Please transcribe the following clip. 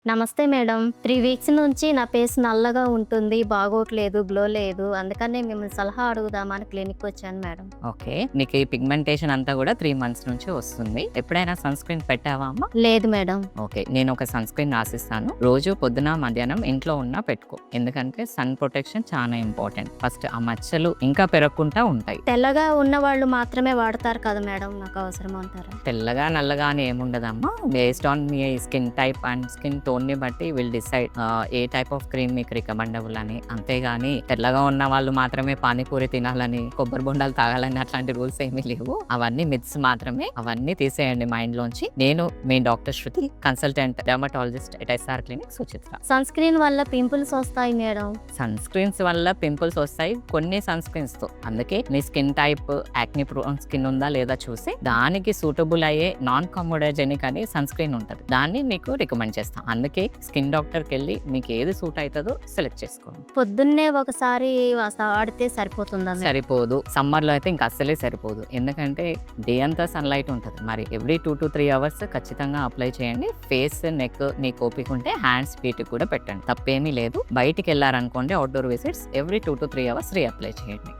నమస్తే madam. 3 weeks నుంచి నా ఫేస్ నల్లగా ఉంటుంది. బాగోట్లేదు, గ్లో లేదు. అందుకనే మిమ్మల్ని సలహా అడుగుదామని క్లినిక్‌కొచ్చాను మేడం. ఓకే. నీకు ఈ పిగ్మెంటేషన్ అంతా గూడా 3 మంత్స్ నుంచి వస్తుంది. ఎప్పుడైనా సన్ స్క్రీన్ పెట్టావా అమ్మ? లేదు మేడం. ఓకే. నేనొక సన్ స్క్రీన్ రాసిస్తాను. రోజు పొద్దున, మధ్యాహ్నం ఇంట్లో ఉన్నా పెట్టుకో. ఎందుకంటే సన్ ప్రొటెక్షన్ చానా ఇంపార్టెంట్. ఫస్ట్ ఆ మచ్చలు ఇంకా పెరగకుండా ఉంటాయి. తెల్లగా ఉన్నవాళ్ళు మాత్రమే వాడతారు కదా మేడం. నాకు అవసరం అంటారా? తెల్లగా, నల్లగా అని ఏముండదమ్మా. బేస్డ్ ఆన్ మీ స్కిన్ టైప్ అండ్ స్కిన్ టోన్‌ని బట్టి విల్ డిసైడ్ ఏ టైప్ ఆఫ్ క్రీమ్ మీకు రికమెండబుల్ అని. అంతేగాని తెల్లగా ఉన్న వాళ్ళు మాత్రమే పానీపూరి తినాలని, కొబ్బరి బొండాలు తాగాలని అట్లాంటి రూల్స్ ఏమీ లేవు. అవన్నీ మిత్స్ మాత్రమే. అవన్నీ తీసేయండి మైండ్‌లోంచి. నేను మీ doctor Shruti, consultant dermatologist at SR clinic Suchitra. Sunscreen వల్ల పింపుల్స్ వస్తాయి మేడం. సన్ స్క్రీన్స్ వల్ల పింపుల్స్ వస్తాయి కొన్ని సన్ స్క్రీన్స్‌తో. అందుకే మీ skin type acne prone skin ఉందా లేదా చూసి దానికి సూటబుల్ అయ్యే నాన్ కమోడోజెనిక్ అని సన్ స్క్రీన్ ఉంటది. దాన్ని నీకు రికమెండ్ చేస్తాం. అందుకే స్కిన్ డాక్టర్‌కి వెళ్ళి మీకు ఏది సూట్ అవుతుందో సెలెక్ట్ చేసుకోండి. పొద్దున్నే ఒకసారి వాడితే సరిపోతుందా మేడం? సరిపోదు. సమ్మర్‌లో అయితే ఇంకా అస్సలే సరిపోదు. ఎందుకంటే డే అంతా సన్‌లైట్ ఉంటది. మరి ఎవ్రీ 2-3 అవర్స్ ఖచ్చితంగా అప్లై చేయండి. ఫేస్, నెక్ నీకు ఓపిక ఉంటే హ్యాండ్స్, ఫీట్‌కి కూడా పెట్టండి. తప్పేమీ లేదు. బయటికి వెళ్లారనుకోండి outdoor visits every 2-3 hours reapply చేయండి.